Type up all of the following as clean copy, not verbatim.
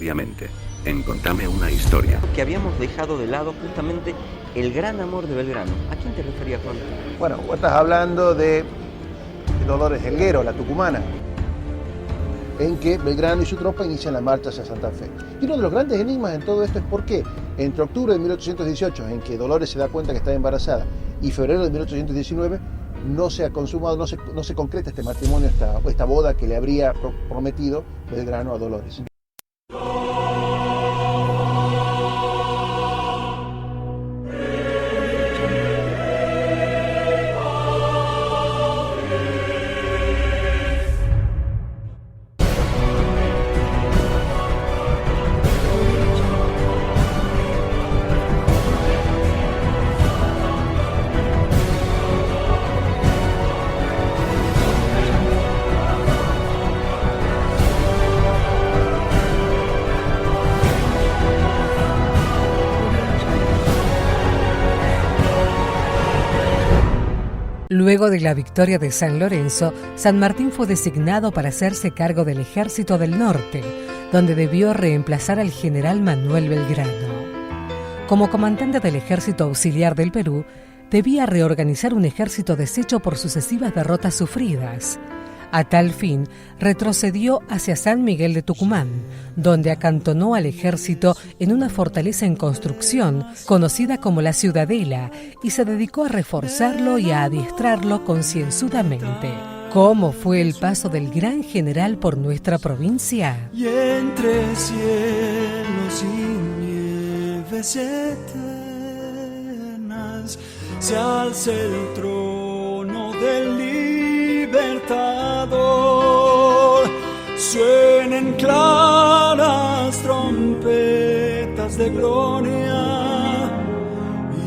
sencillamente en Contame una historia. Que habíamos dejado de lado justamente el gran amor de Belgrano. ¿A quién te referías, Juan? Bueno, vos estás hablando de Dolores Helguero, la tucumana, en que Belgrano y su tropa inician la marcha hacia Santa Fe. Y uno de los grandes enigmas en todo esto es por qué, entre octubre de 1818, en que Dolores se da cuenta que está embarazada, y febrero de 1819, no se ha consumado, no se concreta este matrimonio, esta boda que le habría prometido Belgrano a Dolores. Luego de la victoria de San Lorenzo, San Martín fue designado para hacerse cargo del Ejército del Norte, donde debió reemplazar al general Manuel Belgrano. Como comandante del Ejército Auxiliar del Perú, debía reorganizar un ejército deshecho por sucesivas derrotas sufridas. A tal fin, retrocedió hacia San Miguel de Tucumán, donde acantonó al ejército en una fortaleza en construcción conocida como la Ciudadela y se dedicó a reforzarlo y a adiestrarlo concienzudamente. ¿Cómo fue el paso del gran general por nuestra provincia? Y entre cielos y nieves eternas se alza el trono del libertador, suenen claras trompetas de gloria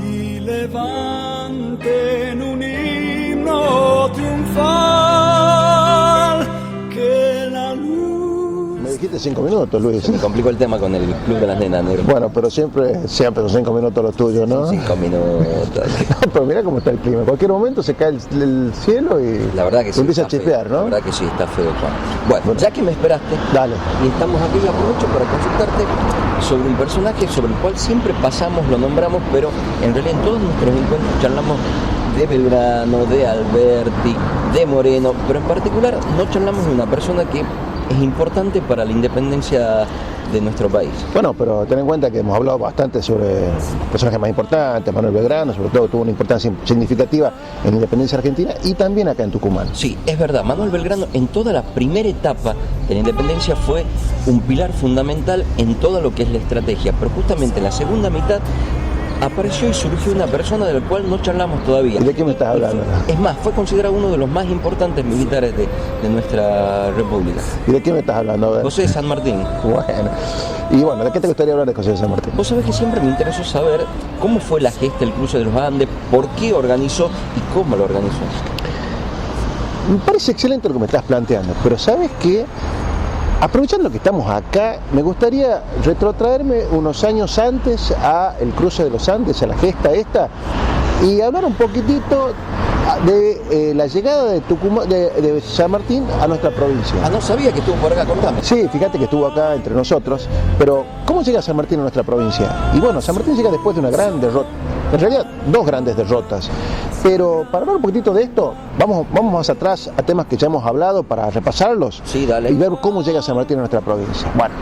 y levanten un himno triunfal que la luz... Me dijiste 5 minutos, Luis. Se me complicó el tema con el Club de las Nenas, negro. Bueno, pero siempre son 5 minutos los tuyos, ¿no? 5 minutos. No, pero mira cómo está el clima. En cualquier momento se cae el cielo y la verdad que sí, empieza a chispear, feo, ¿no? La verdad que sí, está feo, Juan. Bueno, ya que me esperaste, dale. Y estamos aquí, aprovecho para consultarte sobre un personaje sobre el cual siempre pasamos, lo nombramos, pero en realidad en todos nuestros encuentros charlamos de Belgrano, de Alberti, de Moreno, pero en particular no charlamos de una persona que es importante para la independencia de nuestro país. Bueno, pero ten en cuenta que hemos hablado bastante sobre personajes más importantes. Manuel Belgrano, sobre todo, tuvo una importancia significativa en la independencia argentina y también acá en Tucumán. Sí, es verdad, Manuel Belgrano en toda la primera etapa de la independencia fue un pilar fundamental en todo lo que es la estrategia, pero justamente en la segunda mitad apareció y surgió una persona de la cual no charlamos todavía. ¿Y de qué me estás hablando? Es más, fue considerado uno de los más importantes militares de nuestra república. ¿Y de qué me estás hablando? José de San Martín. Bueno, y bueno, ¿de qué te gustaría hablar de José de San Martín? Vos sabés que siempre me interesó saber cómo fue la gesta del cruce de los Andes, por qué organizó y cómo lo organizó. Me parece excelente lo que me estás planteando, pero ¿sabes qué? Aprovechando que estamos acá, me gustaría retrotraerme unos años antes a el cruce de los Andes, a la gesta esta, y hablar un poquitito de la llegada de Tucumán, de San Martín a nuestra provincia. Ah, no sabía que estuvo por acá, contame. Sí, fíjate que estuvo acá entre nosotros, pero ¿cómo llega San Martín a nuestra provincia? Y bueno, San Martín llega después de una gran derrota, en realidad 2 grandes derrotas. Pero para hablar un poquitito de esto, vamos más atrás a temas que ya hemos hablado para repasarlos. Sí, dale. Y ver cómo llega San Martín a nuestra provincia. Bueno,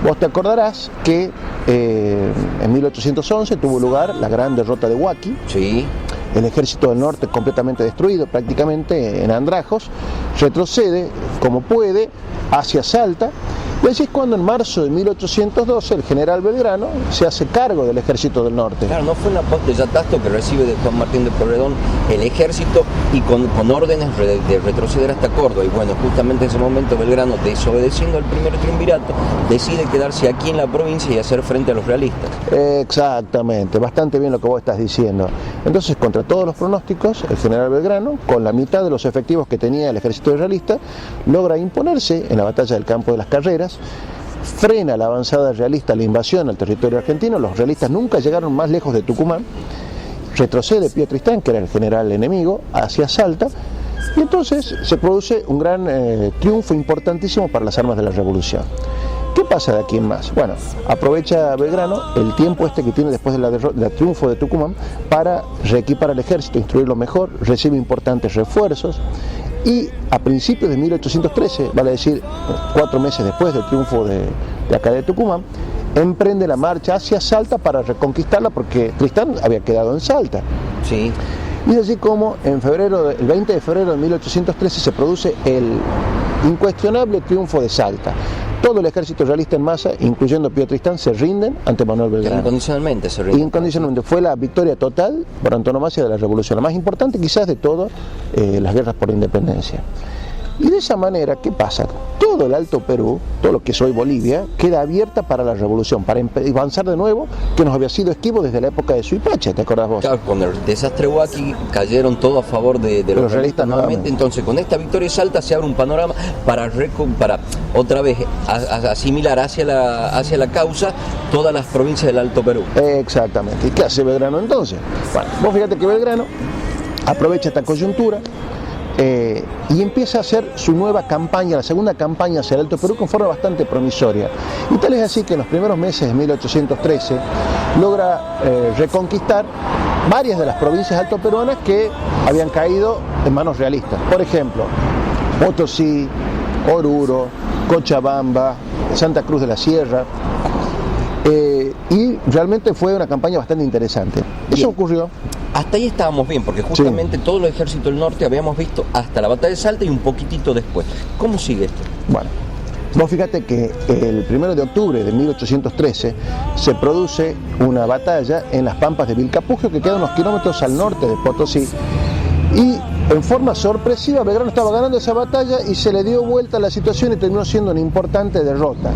vos te acordarás que en 1811 tuvo lugar la gran derrota de Huaki. Sí. El ejército del norte completamente destruido, prácticamente en Andrajos, retrocede como puede hacia Salta, y así es cuando en marzo de 1812 el general Belgrano se hace cargo del ejército del norte. Claro, no fue una post de Yatasto que recibe de Juan Martín de Porredón el ejército y con órdenes de retroceder hasta Córdoba. Y bueno, justamente en ese momento Belgrano, desobedeciendo al primer triunvirato, decide quedarse aquí en la provincia y hacer frente a los realistas. Exactamente, bastante bien lo que vos estás diciendo. Entonces, contra todos los pronósticos, el general Belgrano, con la mitad de los efectivos que tenía el ejército realista, logra imponerse en la batalla del Campo de las Carreras, frena la avanzada realista, la invasión al territorio argentino. Los realistas nunca llegaron más lejos de Tucumán, retrocede Pío Tristán, que era el general enemigo, hacia Salta, y entonces se produce un gran triunfo importantísimo para las armas de la revolución. ¿Qué pasa de aquí en más? Bueno, aprovecha Belgrano el tiempo este que tiene después del triunfo de Tucumán para reequipar al ejército, instruirlo mejor, recibe importantes refuerzos y a principios de 1813, vale decir 4 meses después del triunfo de acá de Tucumán, emprende la marcha hacia Salta para reconquistarla porque Tristán había quedado en Salta. Sí. Y es así como el 20 de febrero de 1813 se produce el incuestionable triunfo de Salta. Todo el ejército realista en masa, incluyendo Pío Tristán, se rinden ante Manuel Belgrano. Incondicionalmente se rinden. Incondicionalmente. Fue la victoria total por antonomasia de la revolución, la más importante quizás de todas las guerras por la independencia. Y de esa manera, ¿qué pasa? Todo el Alto Perú, todo lo que es hoy Bolivia, queda abierta para la revolución, para avanzar de nuevo, que nos había sido esquivo desde la época de Suipacha, ¿te acordás vos? Claro, con el desastre Huaki cayeron todos a favor de los realistas nuevamente. Entonces, con esta victoria de Salta se abre un panorama para otra vez asimilar hacia la causa todas las provincias del Alto Perú. Exactamente. ¿Y qué hace Belgrano entonces? Bueno, vos fíjate que Belgrano aprovecha esta coyuntura y empieza a hacer su nueva campaña, la segunda campaña hacia el Alto Perú, con forma bastante promisoria. Y tal es así que en los primeros meses de 1813 logra reconquistar varias de las provincias altoperuanas que habían caído en manos realistas. Por ejemplo, Potosí, Oruro, Cochabamba, Santa Cruz de la Sierra. Y realmente fue una campaña bastante interesante. Eso ocurrió. Hasta ahí estábamos bien, porque justamente todos los ejércitos del norte habíamos visto hasta la batalla de Salta y un poquitito después. ¿Cómo sigue esto? Bueno, vos fíjate que el 1 de octubre de 1813 se produce una batalla en las pampas de Vilcapugio, que queda unos kilómetros al norte de Potosí. Y en forma sorpresiva, Belgrano estaba ganando esa batalla y se le dio vuelta a la situación y terminó siendo una importante derrota.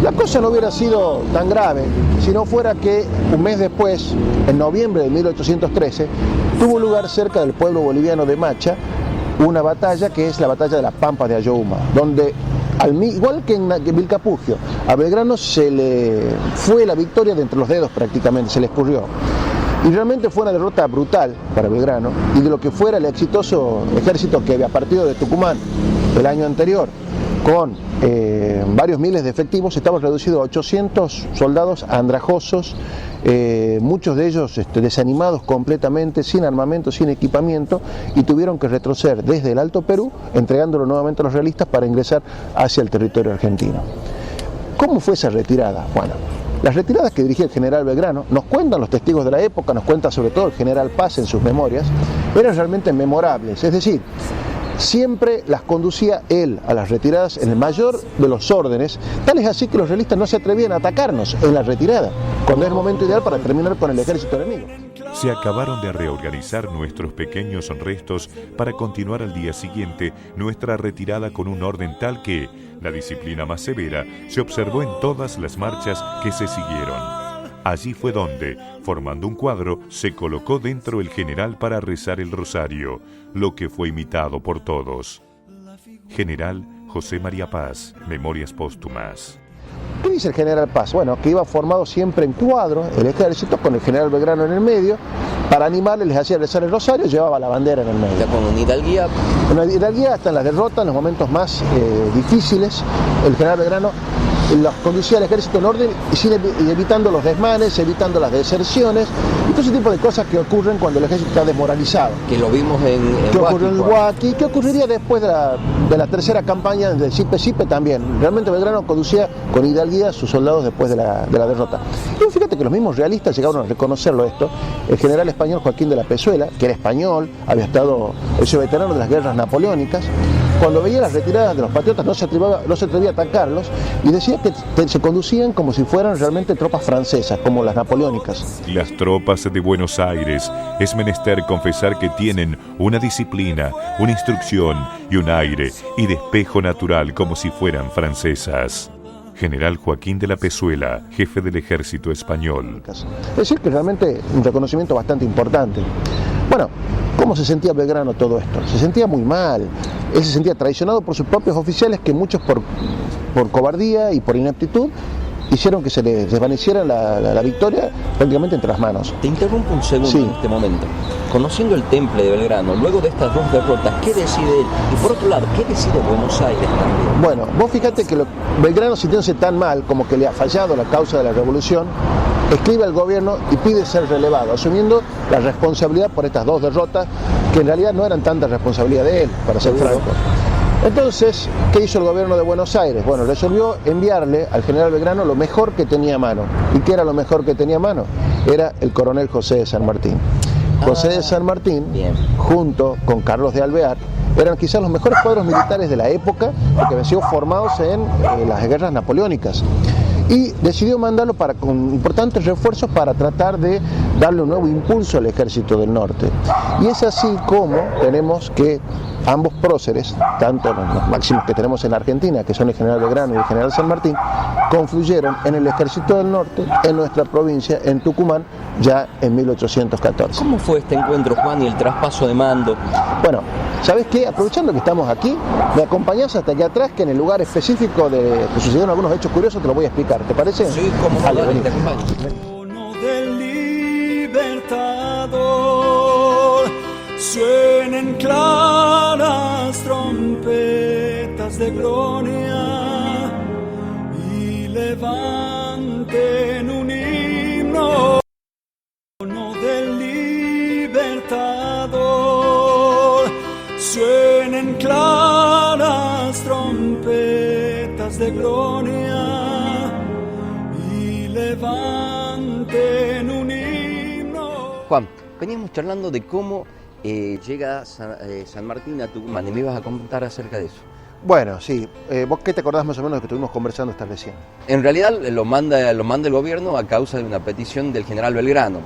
La cosa no hubiera sido tan grave si no fuera que un mes después, en noviembre de 1813, tuvo lugar cerca del pueblo boliviano de Macha una batalla que es la batalla de las Pampas de Ayohuma, donde, igual que en Vilcapugio, a Belgrano se le fue la victoria de entre los dedos prácticamente, se le escurrió. Y realmente fue una derrota brutal para Belgrano, y de lo que fuera el exitoso ejército que había partido de Tucumán el año anterior, con varios miles de efectivos, estaba reducido a 800 soldados andrajosos, muchos de ellos desanimados completamente, sin armamento, sin equipamiento, y tuvieron que retroceder desde el Alto Perú, entregándolo nuevamente a los realistas para ingresar hacia el territorio argentino. ¿Cómo fue esa retirada? Bueno, las retiradas que dirigía el general Belgrano, nos cuentan los testigos de la época, nos cuenta sobre todo el general Paz en sus memorias, eran realmente memorables, es decir, siempre las conducía él a las retiradas en el mayor de los órdenes, tal es así que los realistas no se atrevían a atacarnos en la retirada, cuando es el momento ideal para terminar con el ejército enemigo. Se acabaron de reorganizar nuestros pequeños restos para continuar al día siguiente nuestra retirada con un orden tal que la disciplina más severa se observó en todas las marchas que se siguieron. Allí fue donde, formando un cuadro, se colocó dentro el general para rezar el rosario, lo que fue imitado por todos. General José María Paz, Memorias Póstumas. ¿Qué dice el general Paz? Bueno, que iba formado siempre en cuadro, el ejército, con el general Belgrano en el medio, para animarles, les hacía rezar el rosario, llevaba la bandera en el medio. Ya con una hidalguía. Una hidalguía hasta en las derrotas, en los momentos más difíciles, el general Belgrano los conducía al ejército en orden y evitando los desmanes, evitando las deserciones y todo ese tipo de cosas que ocurren cuando el ejército está desmoralizado. Que lo vimos en que ocurrió en Huaki, que ocurriría después de la tercera campaña de Sipe también. Realmente Belgrano conducía con hidalguía a sus soldados después de la derrota. Y fíjate que los mismos realistas llegaron a reconocerlo esto. El general español Joaquín de la Pezuela, que era español, había estado ese veterano de las guerras napoleónicas, cuando veía las retiradas de los patriotas no se atrevía a atacarlos y decía que se conducían como si fueran realmente tropas francesas, como las napoleónicas. Las tropas de Buenos Aires es menester confesar que tienen una disciplina, una instrucción y un aire y despejo natural como si fueran francesas. General Joaquín de la Pezuela, jefe del ejército español. Es decir, que realmente un reconocimiento bastante importante. Bueno, ¿cómo se sentía Belgrano todo esto? Se sentía muy mal. Él se sentía traicionado por sus propios oficiales, que muchos por cobardía y por ineptitud hicieron que se les desvaneciera la victoria prácticamente entre las manos. Te interrumpo un segundo en este momento. Conociendo el temple de Belgrano, luego de estas dos derrotas, ¿qué decide él? Y por otro lado, ¿qué decide Buenos Aires también? Bueno, vos fíjate que Belgrano, sintiéndose tan mal como que le ha fallado la causa de la revolución, escribe al gobierno y pide ser relevado, asumiendo la responsabilidad por estas dos derrotas, que en realidad no eran tanta responsabilidad de él, para ser franco. Entonces, ¿qué hizo el gobierno de Buenos Aires? Bueno, resolvió enviarle al general Belgrano lo mejor que tenía a mano. ¿Y qué era lo mejor que tenía a mano? Era el coronel José de San Martín. José de San Martín, junto con Carlos de Alvear, eran quizás los mejores cuadros militares de la época, porque habían sido formados en las guerras napoleónicas. Y decidió mandarlo con importantes refuerzos para tratar de darle un nuevo impulso al ejército del norte. Y es así como tenemos que ambos próceres, tanto los máximos que tenemos en Argentina, que son el general Belgrano y el general San Martín, confluyeron en el ejército del norte, en nuestra provincia, en Tucumán, ya en 1814. ¿Cómo fue este encuentro, Juan, y el traspaso de mando? Bueno, ¿sabes qué? Aprovechando que estamos aquí, me acompañás hasta aquí atrás, que en el lugar específico de que sucedieron algunos hechos curiosos te lo voy a explicar, ¿te parece? Sí, como no, dale, te acompaño. Del libertador suenen claras trompetas de gloria y levanten un himno del libertador, suenen claras trompetas de gloria y levanten un himno. Juan, veníamos charlando de cómo llega San Martín a Tucumán y me ibas a contar acerca de eso. Bueno, sí. ¿Vos qué te acordás más o menos de lo que estuvimos conversando esta recién? En realidad lo manda el gobierno a causa de una petición del general Belgrano.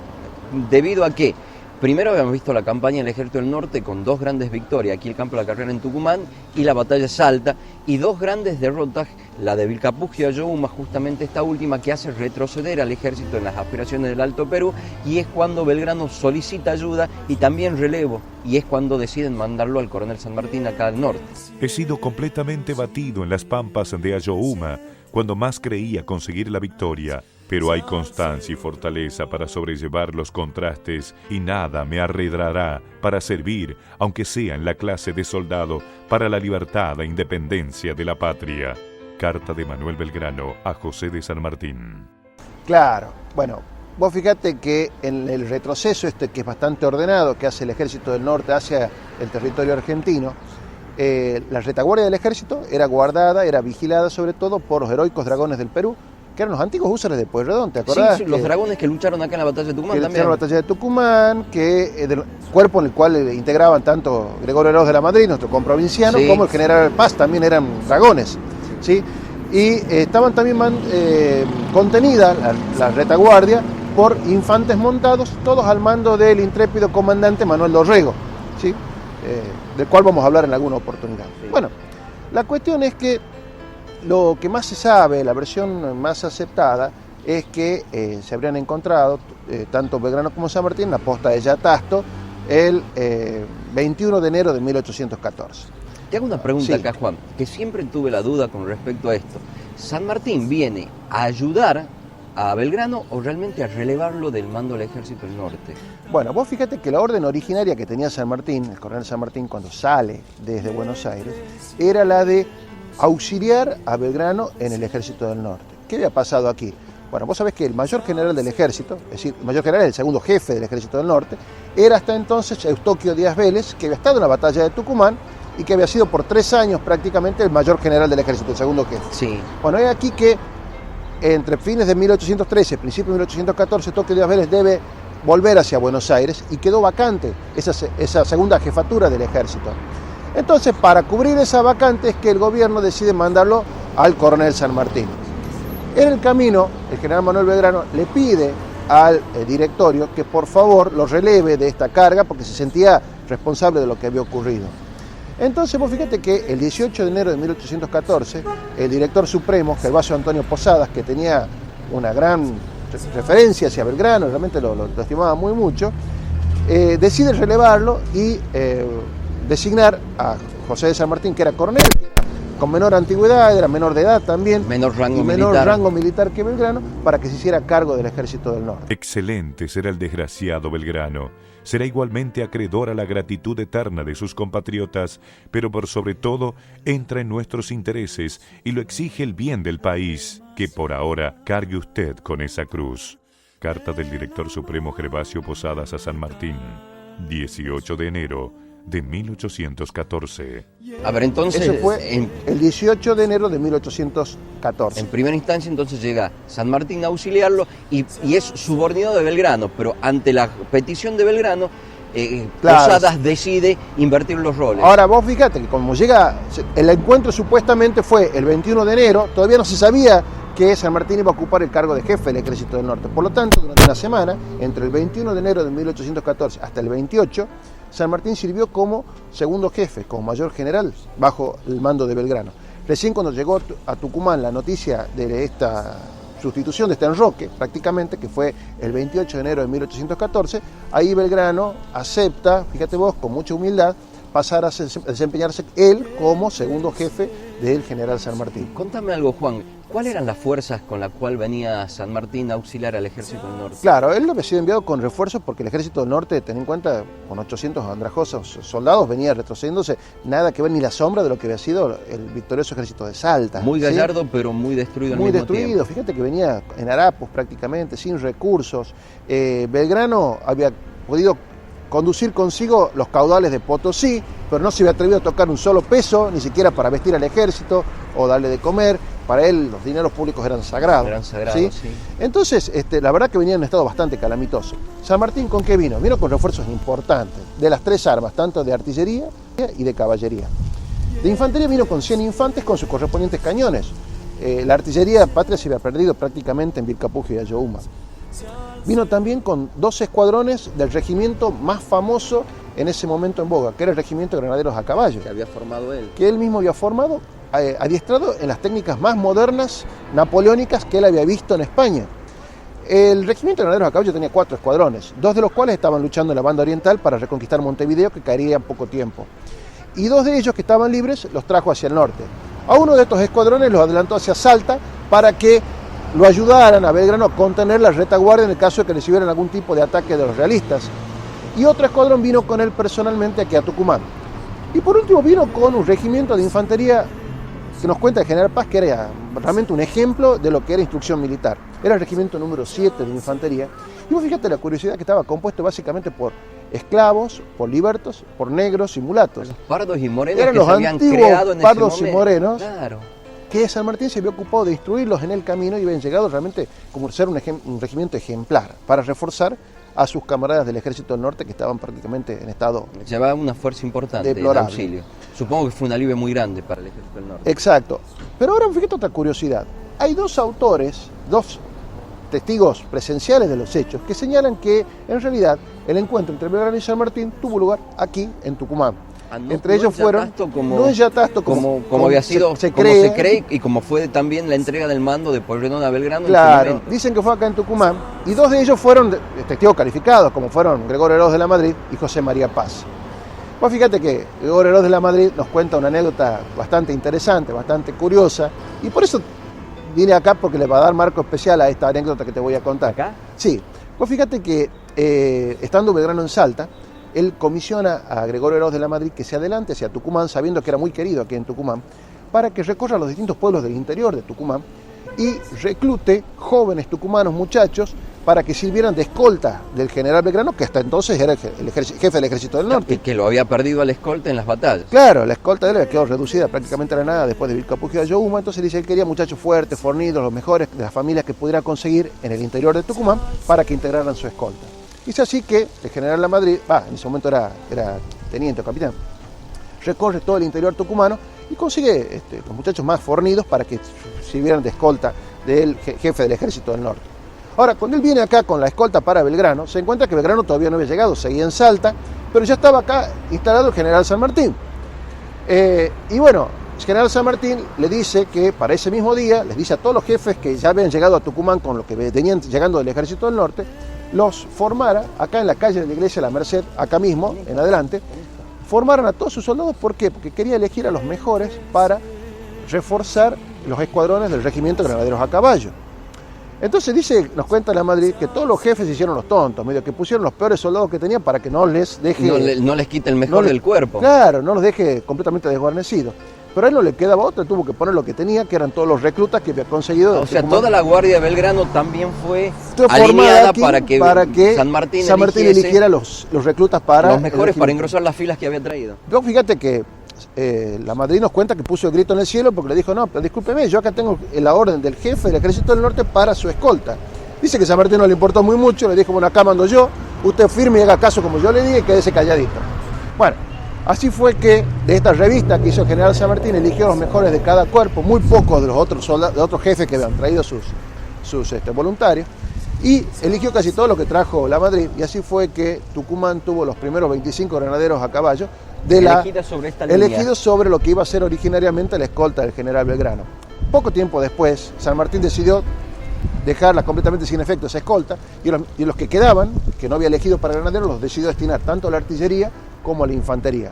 ¿Debido a qué? Primero habíamos visto la campaña del Ejército del Norte con dos grandes victorias, aquí el Campo de la Carrera en Tucumán y la batalla de Salta, y dos grandes derrotas, la de Vilcapugio y Ayohuma, justamente esta última que hace retroceder al ejército en las aspiraciones del Alto Perú, y es cuando Belgrano solicita ayuda y también relevo, y es cuando deciden mandarlo al coronel San Martín acá al norte. He sido completamente batido en las pampas de Ayohuma, cuando más creía conseguir la victoria. Pero hay constancia y fortaleza para sobrellevar los contrastes y nada me arredrará para servir, aunque sea en la clase de soldado, para la libertad e independencia de la patria. Carta de Manuel Belgrano a José de San Martín. Claro, bueno, vos fíjate que en el retroceso que es bastante ordenado, que hace el ejército del norte hacia el territorio argentino, la retaguardia del ejército era guardada, era vigilada sobre todo por los heroicos dragones del Perú, que eran los antiguos húsares de Pueyrredón, ¿te acordás? Sí, los dragones que lucharon acá en la batalla de Tucumán que también. En la batalla de Tucumán, del cuerpo en el cual integraban tanto Gregorio Herodes de la Madrid, nuestro comprovinciano, como el general Paz, también eran dragones, ¿sí? Y estaban también contenidas la retaguardia por infantes montados, todos al mando del intrépido comandante Manuel Dorrego, ¿sí? Del cual vamos a hablar en alguna oportunidad. Sí. Bueno, la cuestión es que lo que más se sabe, la versión más aceptada, es que se habrían encontrado, tanto Belgrano como San Martín, en la posta de Yatasto, el 21 de enero de 1814. Te hago una pregunta acá, Juan, que siempre tuve la duda con respecto a esto. ¿San Martín viene a ayudar a Belgrano o realmente a relevarlo del mando del Ejército del Norte? Bueno, vos fíjate que la orden originaria que tenía San Martín, el coronel San Martín, cuando sale desde Buenos Aires, era la de auxiliar a Belgrano en el Ejército del Norte. ¿Qué había pasado aquí? Bueno, vos sabés que el mayor general del ejército, es decir, el mayor general, el segundo jefe del Ejército del Norte, era hasta entonces Eustoquio Díaz Vélez, que había estado en la batalla de Tucumán y que había sido por 3 años prácticamente el mayor general del ejército, el segundo jefe. Sí. Bueno, es aquí que entre fines de 1813 y principios de 1814, Eustoquio Díaz Vélez debe volver hacia Buenos Aires y quedó vacante esa segunda jefatura del ejército. Entonces, para cubrir esa vacante es que el gobierno decide mandarlo al coronel San Martín. En el camino, el general Manuel Belgrano le pide al directorio que por favor lo releve de esta carga porque se sentía responsable de lo que había ocurrido. Entonces, vos fíjate que el 18 de enero de 1814, el director supremo, Gervasio Antonio Posadas, que tenía una gran referencia hacia Belgrano, realmente lo estimaba muy mucho, decide relevarlo y designar a José de San Martín, que era coronel, que era con menor antigüedad, era menor de edad también, menor rango y menor militar. rango militar que Belgrano, para que se hiciera cargo del ejército del norte. Excelente será el desgraciado Belgrano. Será igualmente acreedor a la gratitud eterna de sus compatriotas, pero por sobre todo entra en nuestros intereses y lo exige el bien del país, que por ahora cargue usted con esa cruz. Carta del Director Supremo Gervasio Posadas a San Martín, 18 de enero de 1814. A ver, entonces, Eso fue el 18 de enero de 1814. en primera instancia entonces llega San Martín a auxiliarlo y es subordinado de Belgrano, pero ante la petición de Belgrano, Claro. Posadas decide invertir los roles. Ahora vos fíjate que como llega, el encuentro supuestamente fue el 21 de enero, todavía no se sabía que San Martín iba a ocupar el cargo de jefe del Ejército del Norte. Por lo tanto, durante una semana, entre el 21 de enero de 1814 hasta el 28, San Martín sirvió como segundo jefe, como mayor general, bajo el mando de Belgrano. Recién cuando llegó a Tucumán la noticia de esta sustitución de este enroque, prácticamente, que fue el 28 de enero de 1814, ahí Belgrano acepta, fíjate vos, con mucha humildad, pasar a desempeñarse él como segundo jefe del general San Martín. Contame algo, Juan, ¿cuáles eran las fuerzas con las cuales venía San Martín a auxiliar al Ejército del Norte? Claro, él había sido enviado con refuerzos porque el Ejército del Norte, ten en cuenta, con 800 andrajosos soldados, venía retrocediéndose, nada que ver ni la sombra de lo que había sido el victorioso Ejército de Salta. Muy ¿sí? gallardo, pero muy destruido al Muy mismo destruido, tiempo. fíjate que venía en harapos prácticamente, sin recursos. Belgrano había podido conducir consigo los caudales de Potosí, pero no se había atrevido a tocar un solo peso, ni siquiera para vestir al ejército o darle de comer. Para él los dineros públicos eran sagrados. Eran sagrados, sí. Entonces, la verdad que venía en un estado bastante calamitoso. San Martín, ¿con qué vino? Vino con refuerzos importantes, de las tres armas, tanto de artillería y de caballería. De infantería vino con 100 infantes con sus correspondientes cañones. La artillería patria se había perdido prácticamente en Vilcapugio y Ayohuma. Vino también con 2 escuadrones del regimiento más famoso en ese momento en boga, que era el regimiento de granaderos a caballo, Que había formado él. que él mismo había formado, adiestrado en las técnicas más modernas napoleónicas que él había visto en España. El regimiento de granaderos a caballo tenía 4 escuadrones, 2 de los cuales estaban luchando en la banda oriental para reconquistar Montevideo, que caería en poco tiempo. Y 2 de ellos que estaban libres los trajo hacia el norte. A uno de estos escuadrones los adelantó hacia Salta para que lo ayudaran a Belgrano a contener la retaguardia en el caso de que recibieran algún tipo de ataque de los realistas. Y otro escuadrón vino con él personalmente aquí a Tucumán. Y por último vino con un regimiento de infantería que nos cuenta el general Paz, que era realmente un ejemplo de lo que era instrucción militar. Era el regimiento número 7 de infantería. Y vos fíjate la curiosidad, que estaba compuesto básicamente por esclavos, por libertos, por negros y mulatos. Los pardos y morenos Eran que los se habían antiguos creado en pardos ese y momento. morenos. Claro. Que San Martín se había ocupado de instruirlos en el camino y habían llegado realmente como ser un regimiento ejemplar para reforzar a sus camaradas del Ejército del Norte que estaban prácticamente en estado Llevaba una fuerza importante de deplorable. auxilio. Supongo que fue un alivio muy grande para el Ejército del Norte. Exacto. Pero ahora fíjate otra curiosidad. Hay 2 autores, 2 testigos presenciales de los hechos que señalan que en realidad el encuentro entre Belgrano y San Martín tuvo lugar aquí en Tucumán. Entre ellos fueron, no en Yatasto como había sido, se como cree, se cree, y como fue también la entrega del mando de Pueyrredón a Belgrano. Claro, en su momento. dicen que fue acá en Tucumán, y 2 de ellos fueron testigos calificados, como fueron Gregorio Herodes de la Madrid y José María Paz. Pues fíjate que Gregorio Herodes de la Madrid nos cuenta una anécdota bastante interesante, bastante curiosa, y por eso vine acá, porque le va a dar marco especial a esta anécdota que te voy a contar. ¿Acá? Sí, pues fíjate que estando Belgrano en Salta, él comisiona a Gregorio Herodes de la Madrid que se adelante hacia Tucumán, sabiendo que era muy querido aquí en Tucumán, para que recorra los distintos pueblos del interior de Tucumán y reclute jóvenes tucumanos, muchachos, para que sirvieran de escolta del general Belgrano, que hasta entonces era el jefe del Ejército del Norte. Y que lo había perdido al escolta en las batallas. Claro, la escolta de él quedó reducida prácticamente a la nada después de Vilcapugio y Ayohuma, entonces dice, él quería muchachos fuertes, fornidos, los mejores de las familias que pudiera conseguir en el interior de Tucumán para que integraran su escolta. Dice así que el general La Madrid, en ese momento era teniente o capitán, recorre todo el interior tucumano y consigue los muchachos más fornidos para que sirvieran de escolta del jefe del Ejército del Norte. Ahora, cuando él viene acá con la escolta para Belgrano, se encuentra que Belgrano todavía no había llegado, seguía en Salta, pero ya estaba acá instalado el general San Martín. Y bueno, el general San Martín le dice que para ese mismo día, les dice a todos los jefes que ya habían llegado a Tucumán con lo que venían llegando del Ejército del Norte, los formara acá en la calle de la iglesia La Merced, acá mismo, en adelante, formaran a todos sus soldados. ¿Por qué? Porque quería elegir a los mejores para reforzar los escuadrones del regimiento de granaderos a caballo. Entonces nos cuenta la Madrid que todos los jefes se hicieron los tontos, medio que pusieron los peores soldados que tenían para que no les deje... No les quite el mejor del cuerpo. Claro, no los deje completamente desguarnecidos. Pero a él no le quedaba otra, tuvo que poner lo que tenía, que eran todos los reclutas que había conseguido. O sea, toda la Guardia de Belgrano también fue alineada aquí para que San Martín eligiera los reclutas para... Los mejores para engrosar las filas que había traído. Luego fíjate que la Madrid nos cuenta que puso el grito en el cielo porque le dijo, no, pero discúlpeme, yo acá tengo la orden del jefe del Ejército del Norte para su escolta. Dice que San Martín no le importó muy mucho, le dijo, bueno, acá mando yo, usted firme y haga caso como yo le diga y quédese calladito. Bueno, así fue que de esta revista que hizo el general San Martín eligió a los mejores de cada cuerpo, muy pocos de los otros soldados, de otros jefes que habían traído sus voluntarios, y eligió casi todo lo que trajo la Madrid, y así fue que Tucumán tuvo los primeros 25 granaderos a caballo elegidos sobre lo que iba a ser originariamente la escolta del general Belgrano. Poco tiempo después, San Martín decidió dejarla completamente sin efecto esa escolta, y los que quedaban, que no había elegido para granaderos, los decidió destinar tanto a la artillería como a la infantería.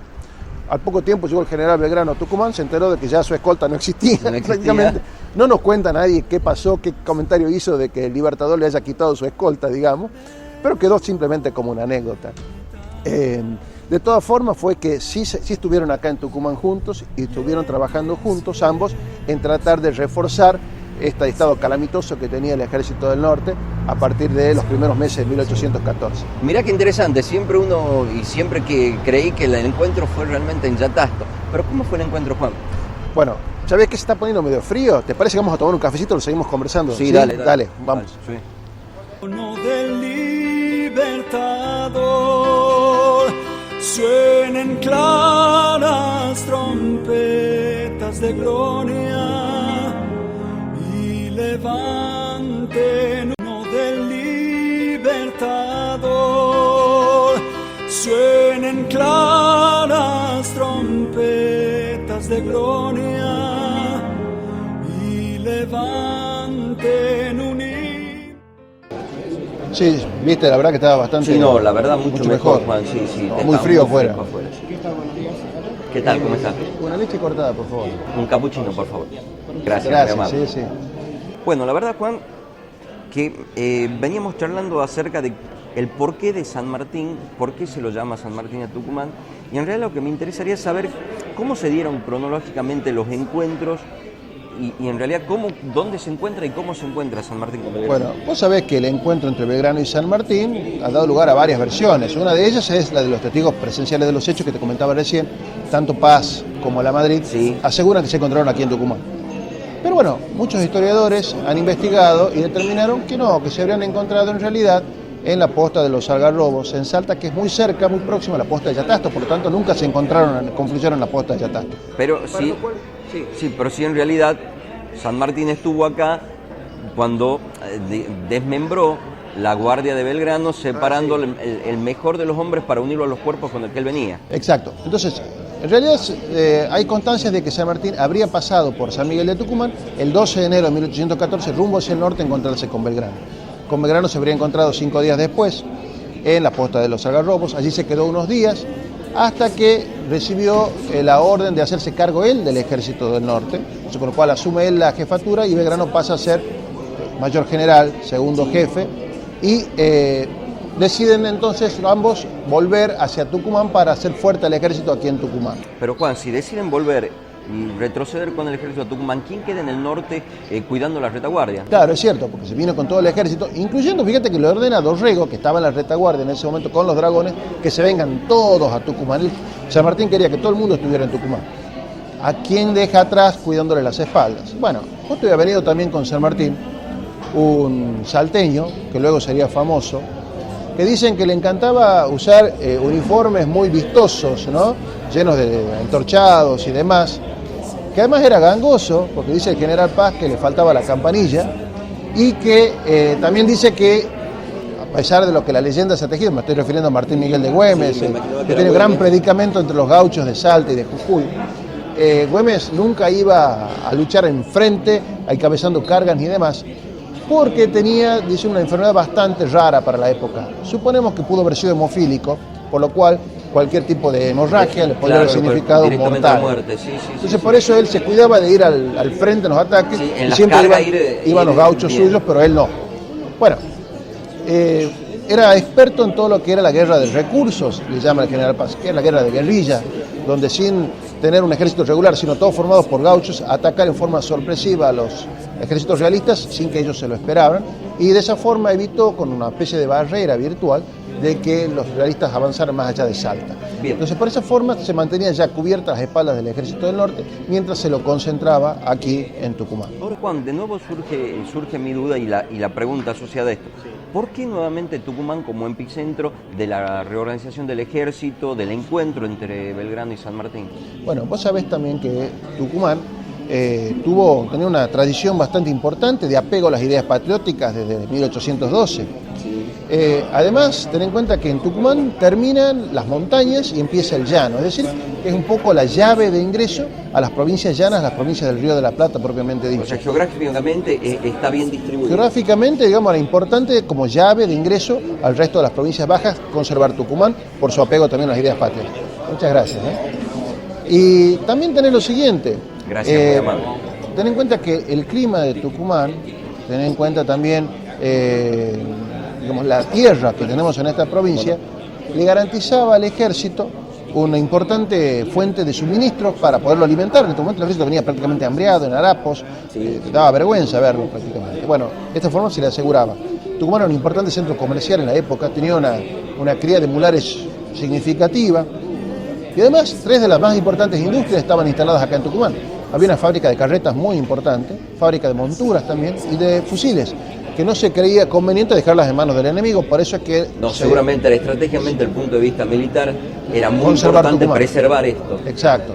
Al poco tiempo llegó el general Belgrano a Tucumán, se enteró de que ya su escolta no existía. Prácticamente. No nos cuenta nadie qué pasó, qué comentario hizo de que el Libertador le haya quitado su escolta, digamos, pero quedó simplemente como una anécdota. De todas formas fue que sí estuvieron acá en Tucumán juntos y estuvieron trabajando juntos ambos en tratar de reforzar este estado calamitoso que tenía el Ejército del Norte a partir de los primeros meses de 1814. Mirá qué interesante, siempre que creí que el encuentro fue realmente en Yatasto. Pero ¿cómo fue el encuentro, Juan? Bueno, ya ves que se está poniendo medio frío, ¿te parece que vamos a tomar un cafecito y lo seguimos conversando? Sí, dale, vamos. Dale, sí. Del libertador suenen claras trompetas de gloria y levanten uno del libertador, suenen claras trompetas de gloria y levanten un himno. Sí, viste, la verdad que estaba bastante... Sí, no, la verdad mucho mejor, Juan, sí. Muy frío afuera. ¿Qué tal? ¿Cómo estás? Una leche cortada, por favor. Un capuchino, por favor. Gracias, sí. Bueno, la verdad, Juan, que veníamos charlando acerca de el porqué de San Martín, por qué se lo llama San Martín a Tucumán, y en realidad lo que me interesaría es saber cómo se dieron cronológicamente los encuentros y en realidad dónde se encuentra y cómo se encuentra San Martín con Belgrano. Bueno, vos sabés que el encuentro entre Belgrano y San Martín ha dado lugar a varias versiones. Una de ellas es la de los testigos presenciales de los hechos que te comentaba recién. Tanto Paz como la Madrid aseguran que se encontraron aquí en Tucumán. Pero bueno, muchos historiadores han investigado y determinaron que no, que se habrían encontrado en realidad en la posta de los Algarrobos, en Salta, que es muy cerca, muy próxima a la posta de Yatasto, por lo tanto nunca se confluyeron en la posta de Yatasto. Pero pero sí en realidad San Martín estuvo acá cuando desmembró la Guardia de Belgrano, separando el mejor de los hombres para unirlo a los cuerpos con el que él venía. Exacto. Entonces, en realidad hay constancias de que San Martín habría pasado por San Miguel de Tucumán el 12 de enero de 1814 rumbo hacia el norte a encontrarse con Belgrano. Con Belgrano se habría encontrado 5 días después en la posta de los Algarrobos. Allí se quedó unos días hasta que recibió la orden de hacerse cargo él del Ejército del Norte, con lo cual asume él la jefatura y Belgrano pasa a ser mayor general, segundo jefe, y deciden entonces ambos volver hacia Tucumán para hacer fuerte al ejército aquí en Tucumán. Pero Juan, si deciden volver y retroceder con el ejército de Tucumán, ¿quién queda en el norte cuidando la retaguardia? Claro, es cierto, porque se vino con todo el ejército, incluyendo, fíjate que le ordena a Dorrego, que estaba en la retaguardia en ese momento con los dragones, que se vengan todos a Tucumán. San Martín quería que todo el mundo estuviera en Tucumán. ¿A quién deja atrás cuidándole las espaldas? Bueno, justo había venido también con San Martín un salteño, que luego sería famoso, que dicen que le encantaba usar uniformes muy vistosos, ¿no? Llenos de entorchados y demás, que además era gangoso, porque dice el general Paz que le faltaba la campanilla, y que también dice que, a pesar de lo que la leyenda se ha tejido, me estoy refiriendo a Martín Miguel de Güemes, que tiene gran predicamento entre los gauchos de Salta y de Jujuy, Güemes nunca iba a luchar en frente, encabezando cargas ni demás, porque tenía, dice, una enfermedad bastante rara para la época. Suponemos que pudo haber sido hemofílico, por lo cual cualquier tipo de hemorragia, le podría haber significado directamente mortal. muerte. Entonces por eso él se cuidaba de ir al frente en los ataques, en y las siempre cargas iban los gauchos bien. suyos, pero él no. Bueno, era experto en todo lo que era la guerra de recursos, le llama el general Paz, que es la guerra de guerrilla, donde sin tener un ejército regular, sino todos formados por gauchos, atacar en forma sorpresiva a los ejércitos realistas sin que ellos se lo esperaban, y de esa forma evitó, con una especie de barrera virtual, de que los realistas avanzaran más allá de Salta. Bien. Entonces, por esa forma se mantenían ya cubiertas las espaldas del ejército del norte, mientras se lo concentraba aquí en Tucumán. Ahora, Juan, de nuevo surge mi duda y la pregunta asociada a esto. ¿Por qué nuevamente Tucumán como epicentro de la reorganización del ejército, del encuentro entre Belgrano y San Martín? Bueno, vos sabés también que Tucumán tenía una tradición bastante importante de apego a las ideas patrióticas desde 1812. Además, ten en cuenta que en Tucumán terminan las montañas y empieza el llano, es decir, que es un poco la llave de ingreso a las provincias llanas, las provincias del Río de la Plata propiamente dicho. O sea, geográficamente está bien distribuido. Geográficamente, digamos, era importante como llave de ingreso al resto de las provincias bajas conservar Tucumán por su apego también a las ideas patrias. Muchas gracias. Y también tener lo siguiente. Gracias, muy amable. Ten en cuenta que el clima de Tucumán, ten en cuenta también digamos, la tierra que tenemos en esta provincia, le garantizaba al ejército una importante fuente de suministros para poderlo alimentar. En este momento el ejército venía prácticamente hambriado en harapos, daba vergüenza verlo prácticamente. Bueno, de esta forma se le aseguraba. Tucumán era un importante centro comercial en la época, tenía una cría de mulares significativa, y además 3 de las más importantes industrias estaban instaladas acá en Tucumán. Había una fábrica de carretas muy importante, fábrica de monturas también y de fusiles, que no se creía conveniente dejarlas en manos del enemigo, por eso es que... Seguramente estratégicamente, desde el punto de vista militar, era muy conservar importante Tucumán. preservar esto. Exacto.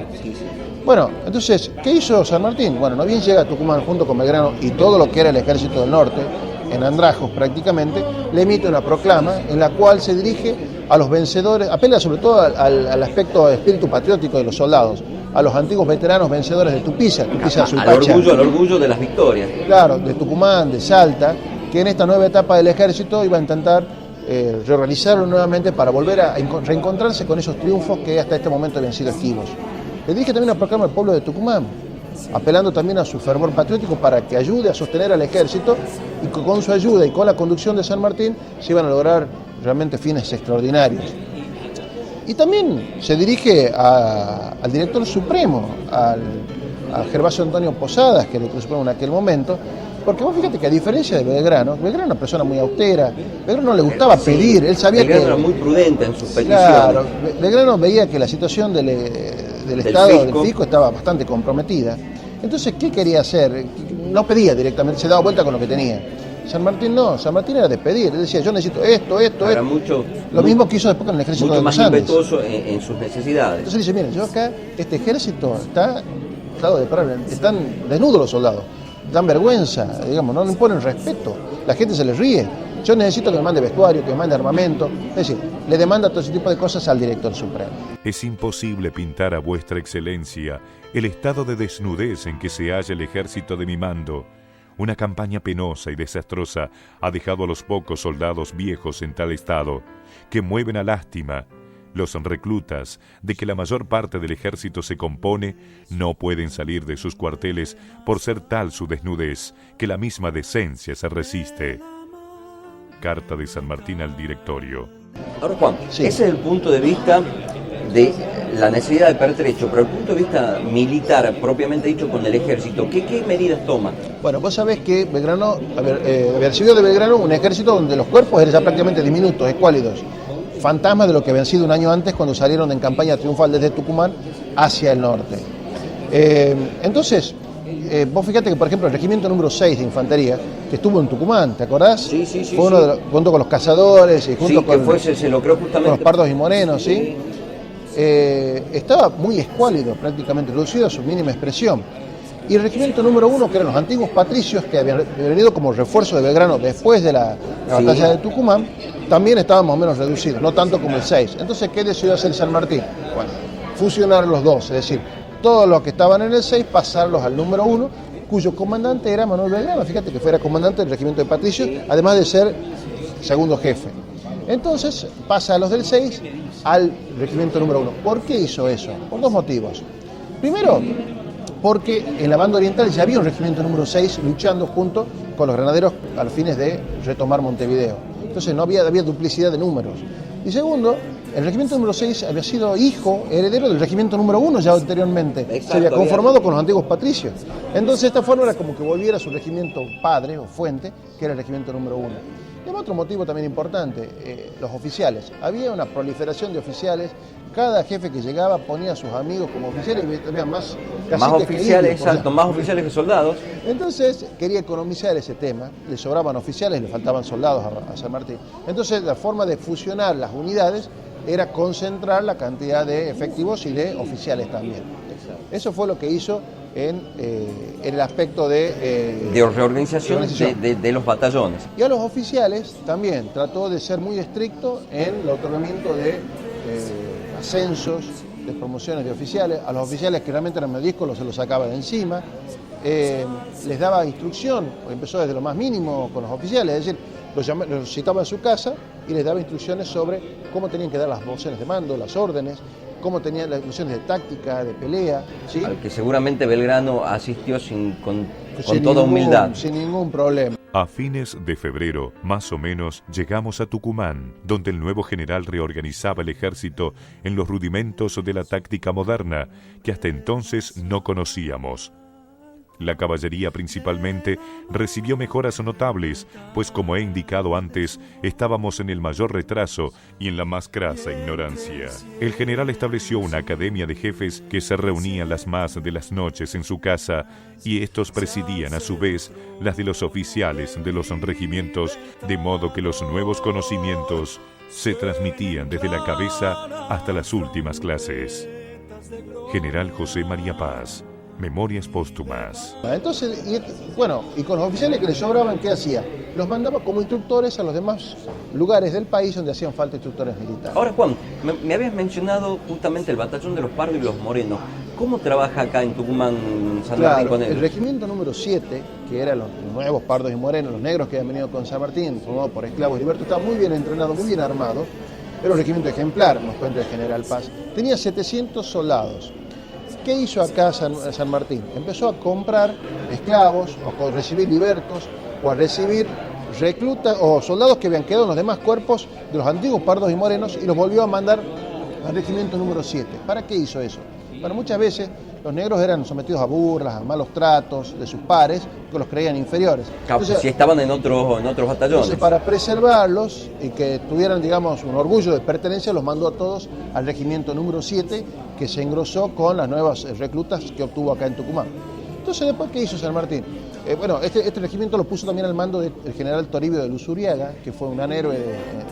Bueno, entonces, ¿qué hizo San Martín? Bueno, no bien llega a Tucumán junto con Belgrano y todo lo que era el ejército del norte, en Andrajos prácticamente, le emite una proclama en la cual se dirige a los vencedores, apela sobre todo al aspecto espíritu patriótico de los soldados, a los antiguos veteranos vencedores de Tupiza Al orgullo de las victorias. Claro, de Tucumán, de Salta, que en esta nueva etapa del ejército iba a intentar reorganizarlo nuevamente para volver a reencontrarse con esos triunfos que hasta este momento habían sido esquivos. Le dirige también una proclama al pueblo de Tucumán, apelando también a su fervor patriótico para que ayude a sostener al ejército, y que con su ayuda y con la conducción de San Martín se iban a lograr realmente fines extraordinarios. Y también se dirige al director supremo, al Gervasio Antonio Posadas, que era el director supremo en aquel momento, porque vos fíjate que a diferencia de Belgrano era una persona muy austera, Belgrano no le gustaba pedir, él sabía Belgrano que... era muy prudente en sus peticiones. Claro, Belgrano veía que la situación del Estado, del fisco, estaba bastante comprometida. Entonces, ¿qué quería hacer? No pedía directamente, se daba vuelta con lo que tenía. San Martín no, San Martín era de pedir, él decía, yo necesito esto. Era mucho, lo mismo que hizo después con el ejército mucho de más los Andes. impetuoso en sus necesidades. Entonces dice, miren, yo acá, este ejército está están desnudos los soldados, dan vergüenza, digamos, no le imponen respeto, la gente se les ríe. Yo necesito que me mande vestuario, que me mande armamento. Es decir, le demanda todo ese tipo de cosas al director supremo. Es imposible pintar a vuestra excelencia el estado de desnudez en que se halla el ejército de mi mando. Una campaña penosa y desastrosa ha dejado a los pocos soldados viejos en tal estado, que mueven a lástima. Los reclutas, de que la mayor parte del ejército se compone, no pueden salir de sus cuarteles por ser tal su desnudez, que la misma decencia se resiste. Carta de San Martín al directorio. Ahora, Juan, Sí. ese es el punto de vista de la necesidad de pertrecho, pero el punto de vista militar, propiamente dicho, con el ejército, ¿qué medidas toma? Bueno, vos sabés que Belgrano, había recibido de Belgrano un ejército donde los cuerpos eran ya prácticamente diminutos, escuálidos, fantasmas de lo que habían sido un año antes cuando salieron en campaña triunfal desde Tucumán hacia el norte. Entonces, vos fíjate que, por ejemplo, el regimiento número 6 de infantería, que estuvo en Tucumán, ¿te acordás? Sí. Fue uno de los, junto con los cazadores y junto se lo creo justamente. con los pardos y morenos, ¿sí? Estaba muy escuálido, prácticamente reducido a su mínima expresión. Y el regimiento número 1, que eran los antiguos patricios que habían venido como refuerzo de Belgrano después de la batalla de Tucumán, también estaban más o menos reducidos, no tanto como el 6. Entonces, ¿qué decidió hacer San Martín? Bueno, fusionar los dos, es decir, todos los que estaban en el 6, pasarlos al número 1, cuyo comandante era Manuel Belgrano. Fíjate que fuera comandante del regimiento de patricios, además de ser segundo jefe. Entonces pasa a los del 6 al regimiento número 1. ¿Por qué hizo eso? Por dos motivos. Primero, porque en la banda oriental ya había un regimiento número 6 luchando junto con los granaderos a los fines de retomar Montevideo. Entonces no había duplicidad de números. Y segundo, el regimiento número 6 había sido heredero del regimiento número 1 ya anteriormente. Exacto, se había conformado con los antiguos patricios. Entonces de esta forma era como que volviera a su regimiento padre o fuente, que era el regimiento número 1. Y hay otro motivo también importante, los oficiales. Había una proliferación de oficiales. Cada jefe que llegaba ponía a sus amigos como oficiales y había más oficiales, exacto, más oficiales que soldados. Entonces quería economizar ese tema, le sobraban oficiales, le faltaban soldados a San Martín. Entonces la forma de fusionar las unidades era concentrar la cantidad de efectivos y de oficiales también. Eso fue lo que hizo en el aspecto de reorganización de los batallones. Y a los oficiales también trató de ser muy estricto en el otorgamiento de ascensos, de promociones de oficiales. A los oficiales que realmente eran medíscolos se los sacaba de encima. Les daba instrucción, empezó desde lo más mínimo con los oficiales, es decir, los citaba a su casa y les daba instrucciones sobre cómo tenían que dar las órdenes de mando, las órdenes, cómo tenían las instrucciones de táctica, de pelea. ¿Sí? Al que seguramente Belgrano asistió con toda humildad. Sin ningún problema. A fines de febrero, más o menos, llegamos a Tucumán, donde el nuevo general reorganizaba el ejército en los rudimentos de la táctica moderna, que hasta entonces no conocíamos. La caballería principalmente recibió mejoras notables, pues como he indicado antes, estábamos en el mayor retraso y en la más crasa ignorancia. El general estableció una academia de jefes que se reunían las más de las noches en su casa y estos presidían a su vez las de los oficiales de los regimientos, de modo que los nuevos conocimientos se transmitían desde la cabeza hasta las últimas clases. General José María Paz. Memorias póstumas. Entonces, y con los oficiales que les sobraban, ¿qué hacía? Los mandaba como instructores a los demás lugares del país donde hacían falta instructores militares. Ahora, Juan, me habías mencionado justamente el batallón de los Pardos y los Morenos. ¿Cómo trabaja acá en Tucumán San Martín con ellos? El regimiento número 7, que eran los nuevos Pardos y Morenos, los negros que habían venido con San Martín, formados por esclavos y libertos, estaba muy bien entrenado, muy bien armado. Era un regimiento ejemplar, nos cuenta el general Paz. Tenía 700 soldados. ¿Qué hizo acá San Martín? Empezó a comprar esclavos, o a recibir libertos, o a recibir reclutas o soldados que habían quedado en los demás cuerpos de los antiguos Pardos y Morenos y los volvió a mandar al regimiento número 7. ¿Para qué hizo eso? Bueno, muchas veces los negros eran sometidos a burlas, a malos tratos de sus pares, que los creían inferiores. Entonces, si estaban en otros batallones. Entonces, para preservarlos y que tuvieran, digamos, un orgullo de pertenencia, los mandó a todos al regimiento número 7, que se engrosó con las nuevas reclutas que obtuvo acá en Tucumán. Entonces, después, ¿qué hizo San Martín? Este regimiento lo puso también al mando del general Toribio de Luzuriaga, que fue un gran héroe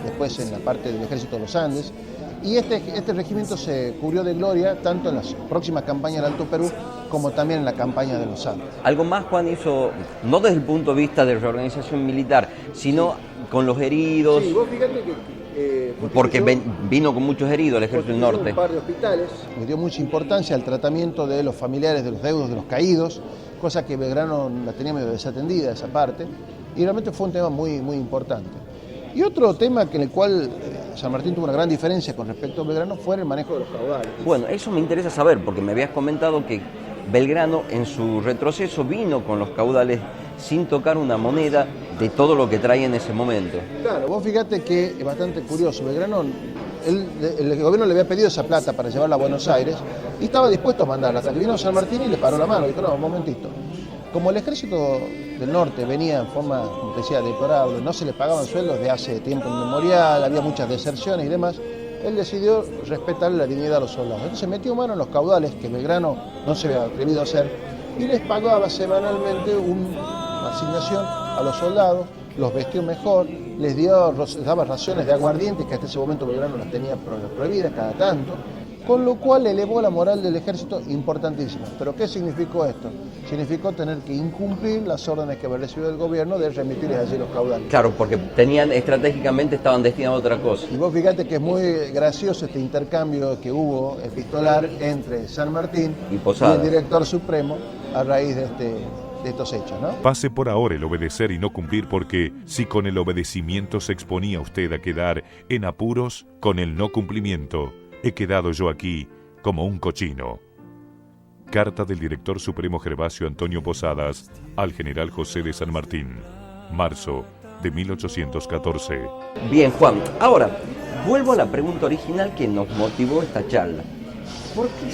después en la parte del ejército de los Andes. Y este regimiento se cubrió de gloria tanto en las próximas campañas del Alto Perú como también en la campaña de los Andes. Algo más Juan hizo, no desde el punto de vista de reorganización militar, sino con los heridos. Sí, vos fíjate que... porque vino con muchos heridos el Ejército del Norte. Un par de hospitales, le dio mucha importancia al tratamiento de los familiares de los deudos, de los caídos, cosa que Belgrano la tenía medio desatendida esa parte, y realmente fue un tema muy, muy importante. Y otro tema en el cual San Martín tuvo una gran diferencia con respecto a Belgrano fue el manejo de los caudales. Bueno, eso me interesa saber, porque me habías comentado que Belgrano en su retroceso vino con los caudales sin tocar una moneda de todo lo que traía en ese momento. Claro, vos fíjate que es bastante curioso. Belgrano, el gobierno le había pedido esa plata para llevarla a Buenos Aires y estaba dispuesto a mandarla, hasta que vino San Martín y le paró la mano. Dijo, no, un momentito. Como el ejército del norte venía en forma, como te decía, deplorable, no se le pagaban sueldos de hace tiempo inmemorial, había muchas deserciones y demás, él decidió respetar la dignidad a los soldados. Entonces metió mano en los caudales, que Belgrano no se había atrevido a hacer, y les pagaba semanalmente una asignación a los soldados, los vestió mejor, les daba raciones de aguardiente, que hasta ese momento Belgrano las tenía prohibidas cada tanto, con lo cual elevó la moral del ejército importantísima. ¿Pero qué significó esto? Significó tener que incumplir las órdenes que había recibido el gobierno de remitirles allí los caudales. Claro, porque estratégicamente estaban destinados a otra cosa. Y vos fíjate que es muy gracioso este intercambio que hubo epistolar entre San Martín y el director supremo a raíz de este de estos hechos, ¿no? Pase por ahora el obedecer y no cumplir, porque si con el obedecimiento se exponía usted a quedar en apuros, con el no cumplimiento he quedado yo aquí como un cochino. Carta del Director Supremo Gervasio Antonio Posadas al General José de San Martín, marzo de 1814. Bien, Juan, ahora vuelvo a la pregunta original que nos motivó esta charla. ¿Por qué,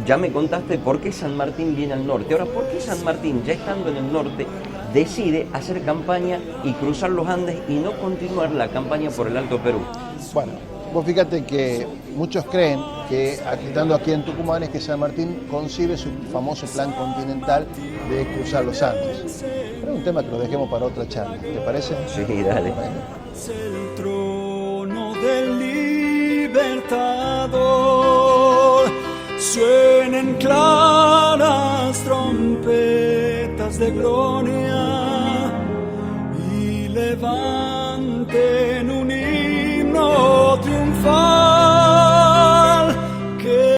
ya me contaste por qué San Martín viene al norte? Ahora, ¿por qué San Martín, ya estando en el norte, decide hacer campaña y cruzar los Andes y no continuar la campaña por el Alto Perú? Bueno, vos fíjate que muchos creen que, estando aquí en Tucumán, es que San Martín concibe su famoso plan continental de cruzar los Andes. Pero es un tema que lo dejemos para otra charla, ¿te parece? Sí, dale. Bueno. Es el trono del libertador, suenen claras trompetas de gloria y levanten